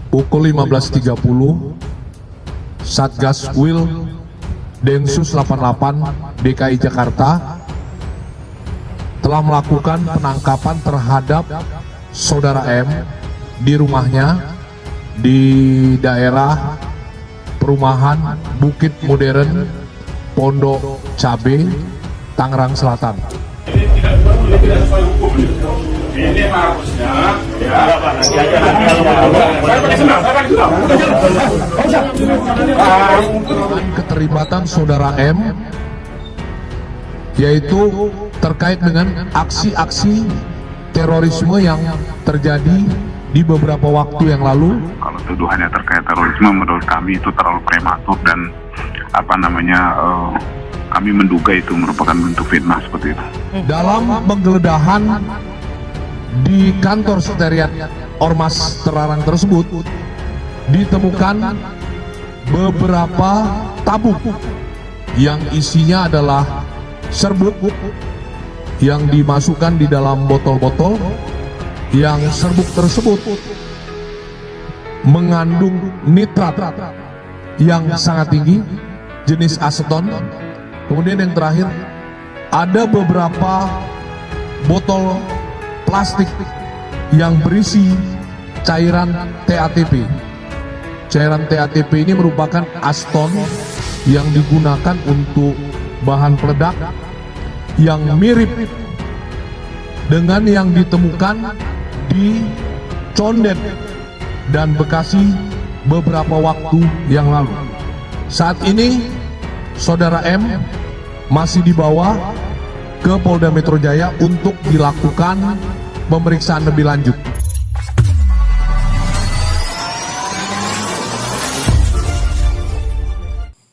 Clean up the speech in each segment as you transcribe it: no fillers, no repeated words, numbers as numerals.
pukul 15.30 Satgas Wil Densus 88 DKI Jakarta telah melakukan penangkapan terhadap Saudara M di rumahnya di daerah perumahan Bukit Modern, Pondok Cabe, Tangerang Selatan. Ini tidak sesuai hukum. Ini harusnya keterlibatan Saudara M, yaitu terkait dengan aksi-aksi terorisme yang terjadi di beberapa waktu yang lalu. Kalau tuduhannya terkait terorisme, menurut kami itu terlalu prematur dan kami menduga itu merupakan bentuk fitnah seperti itu. Dalam penggeledahan di kantor sekretariat Ormas terlarang tersebut ditemukan beberapa tabung yang isinya adalah serbuk yang dimasukkan di dalam botol-botol, yang serbuk tersebut mengandung nitrat yang sangat tinggi jenis aseton. Kemudian yang terakhir, ada beberapa botol plastik yang berisi cairan TATP. Cairan TATP ini merupakan aseton yang digunakan untuk bahan peledak yang mirip dengan yang ditemukan di Condet dan Bekasi beberapa waktu yang lalu. Saat ini Saudara M masih dibawa ke Polda Metro Jaya untuk dilakukan pemeriksaan lebih lanjut.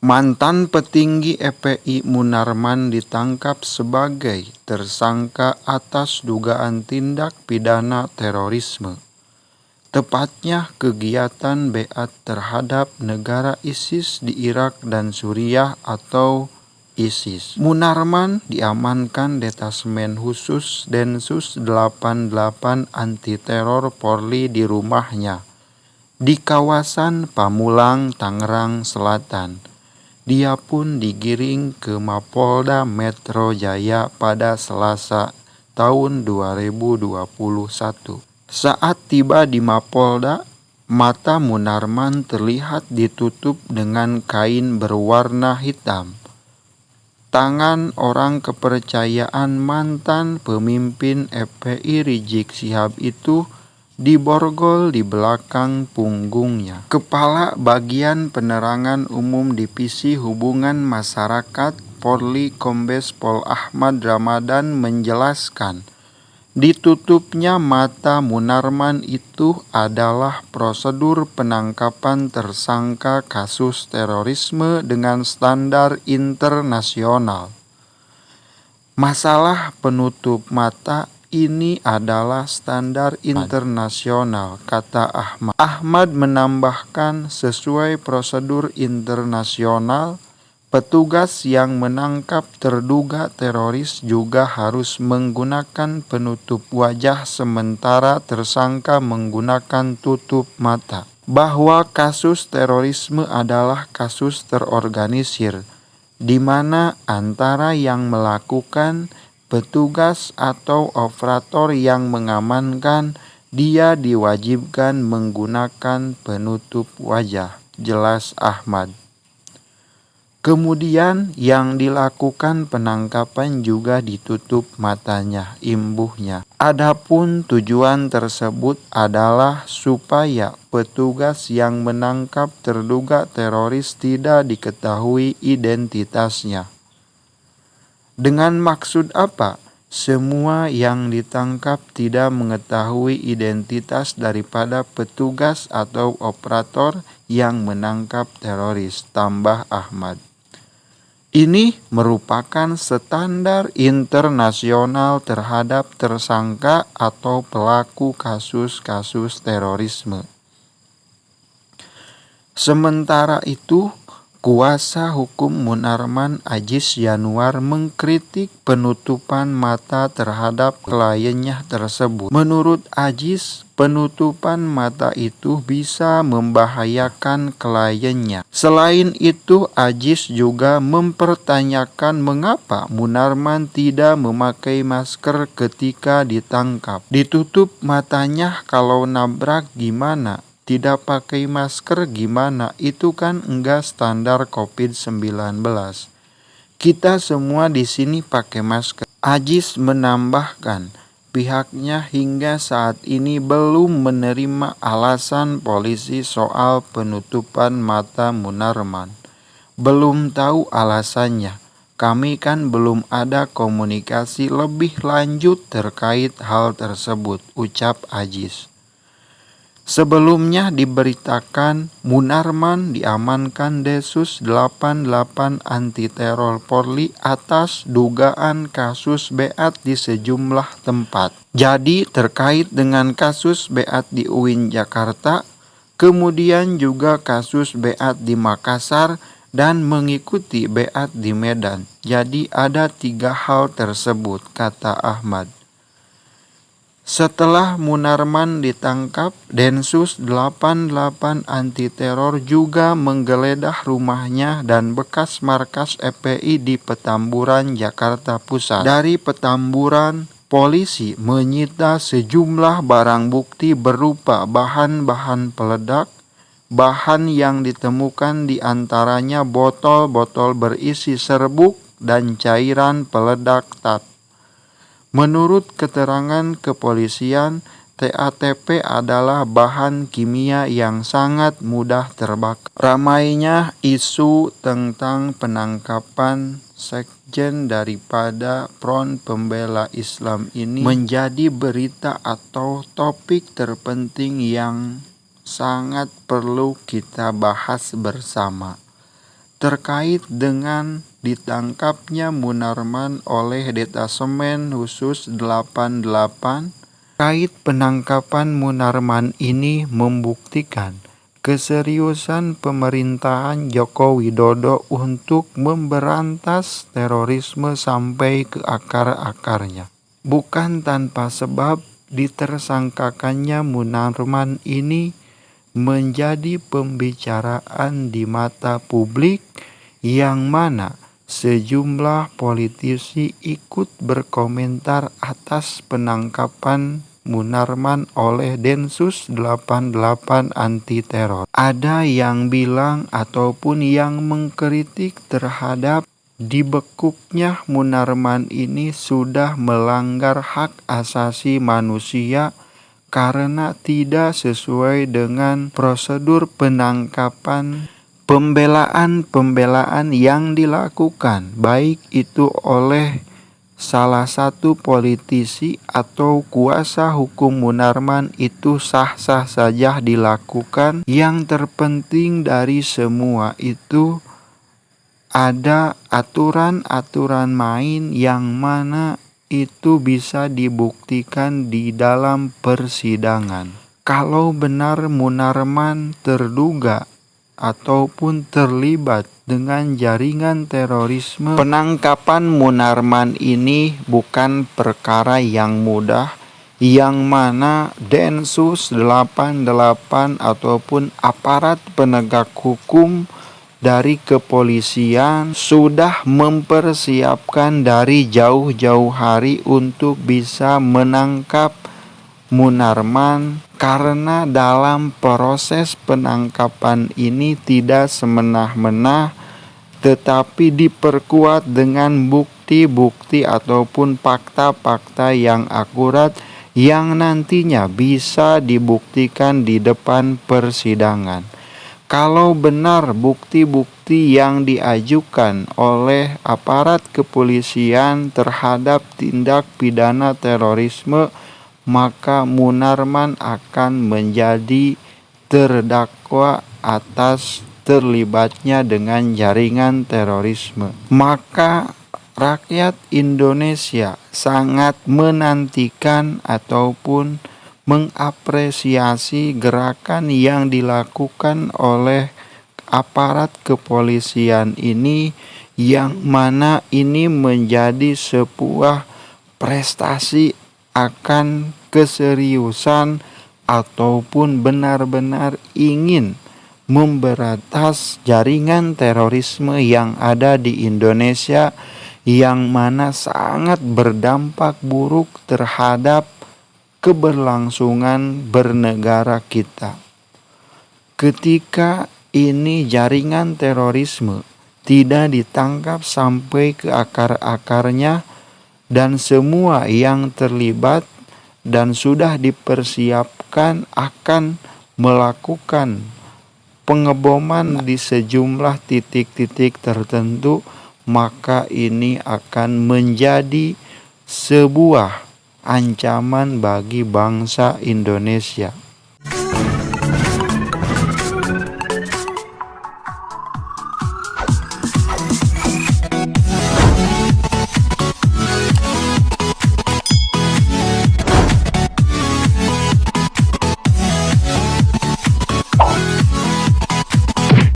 Mantan petinggi FPI Munarman ditangkap sebagai tersangka atas dugaan tindak pidana terorisme. Tepatnya kegiatan beat terhadap negara ISIS di Irak dan Suriah atau ISIS. Munarman diamankan Detasmen Khusus Densus 88 Anti Teror Polri di rumahnya di kawasan Pamulang, Tangerang Selatan. Dia pun digiring ke Mapolda Metro Jaya pada Selasa tahun 2021. Saat tiba di Mapolda, mata Munarman terlihat ditutup dengan kain berwarna hitam. Tangan orang kepercayaan mantan pemimpin FPI Rizik Syihab itu diborgol di belakang punggungnya. Kepala Bagian Penerangan Umum Divisi Hubungan Masyarakat Polri Kombes Pol Ahmad Ramadan menjelaskan, ditutupnya mata Munarman itu adalah prosedur penangkapan tersangka kasus terorisme dengan standar internasional. Masalah penutup mata ini adalah standar internasional, kata Ahmad. Ahmad menambahkan, sesuai prosedur internasional, petugas yang menangkap terduga teroris juga harus menggunakan penutup wajah sementara tersangka menggunakan tutup mata. Bahwa kasus terorisme adalah kasus terorganisir, di mana antara yang melakukan, petugas atau operator yang mengamankan, dia diwajibkan menggunakan penutup wajah, jelas Ahmad. Kemudian yang dilakukan penangkapan juga ditutup matanya, imbuhnya. Adapun tujuan tersebut adalah supaya petugas yang menangkap terduga teroris tidak diketahui identitasnya. Dengan maksud apa? Semua yang ditangkap tidak mengetahui identitas daripada petugas atau operator yang menangkap teroris, tambah Ahmad. Ini merupakan standar internasional terhadap tersangka atau pelaku kasus-kasus terorisme. Sementara itu, Kuasa hukum Munarman Ajis Yanuar mengkritik penutupan mata terhadap kliennya tersebut. Menurut Ajis, penutupan mata itu bisa membahayakan kliennya. Selain itu, Ajis juga mempertanyakan mengapa Munarman tidak memakai masker ketika ditangkap. Ditutup matanya kalau nabrak gimana? Tidak pakai masker gimana? Itu kan enggak standar COVID-19. Kita semua di sini pakai masker. Ajis menambahkan, pihaknya hingga saat ini belum menerima alasan polisi soal penutupan mata Munarman. Belum tahu alasannya. Kami kan belum ada komunikasi lebih lanjut terkait hal tersebut, ucap Ajis. Sebelumnya diberitakan Munarman diamankan Densus 88 anti teror Polri atas dugaan kasus beat di sejumlah tempat. Jadi terkait dengan kasus beat di UIN Jakarta, kemudian juga kasus beat di Makassar dan mengikuti beat di Medan. Jadi ada 3 hal tersebut, kata Ahmad. Setelah Munarman ditangkap, Densus 88 anti teror juga menggeledah rumahnya dan bekas markas FPI di Petamburan, Jakarta Pusat. Dari Petamburan, polisi menyita sejumlah barang bukti berupa bahan-bahan peledak. Bahan yang ditemukan diantaranya botol-botol berisi serbuk dan cairan peledak tat. Menurut keterangan kepolisian, TATP adalah bahan kimia yang sangat mudah terbakar. Ramainya isu tentang penangkapan sekjen daripada Front Pembela Islam ini menjadi berita atau topik terpenting yang sangat perlu kita bahas bersama. Terkait dengan ditangkapnya Munarman oleh Detasemen Khusus 88, kait penangkapan Munarman ini membuktikan keseriusan pemerintahan Joko Widodo untuk memberantas terorisme sampai ke akar-akarnya. Bukan tanpa sebab ditersangkakannya Munarman ini menjadi pembicaraan di mata publik yang mana sejumlah politisi ikut berkomentar atas penangkapan Munarman oleh Densus 88 anti teror. Ada yang bilang ataupun yang mengkritik terhadap dibekuknya Munarman ini sudah melanggar hak asasi manusia karena tidak sesuai dengan prosedur penangkapan. Pembelaan yang dilakukan baik itu oleh salah satu politisi atau kuasa hukum Munarman itu sah-sah saja dilakukan. Yang terpenting dari semua itu ada aturan-aturan main yang mana itu bisa dibuktikan di dalam persidangan. Kalau benar Munarman terduga ataupun terlibat dengan jaringan terorisme, penangkapan Munarman ini bukan perkara yang mudah, yang mana Densus 88 ataupun aparat penegak hukum dari kepolisian sudah mempersiapkan dari jauh-jauh hari untuk bisa menangkap Munarman, karena dalam proses penangkapan ini tidak semena-mena tetapi diperkuat dengan bukti-bukti ataupun fakta-fakta yang akurat yang nantinya bisa dibuktikan di depan persidangan. Kalau benar bukti-bukti yang diajukan oleh aparat kepolisian terhadap tindak pidana terorisme, maka Munarman akan menjadi terdakwa atas terlibatnya dengan jaringan terorisme. Maka rakyat Indonesia sangat menantikan ataupun mengapresiasi gerakan yang dilakukan oleh aparat kepolisian ini, yang mana ini menjadi sebuah prestasi akan keseriusan ataupun benar-benar ingin memberantas jaringan terorisme yang ada di Indonesia, yang mana sangat berdampak buruk terhadap keberlangsungan bernegara kita. Ketika ini jaringan terorisme tidak ditangkap sampai ke akar-akarnya, dan semua yang terlibat dan sudah dipersiapkan akan melakukan pengeboman di sejumlah titik-titik tertentu, maka ini akan menjadi sebuah ancaman bagi bangsa Indonesia.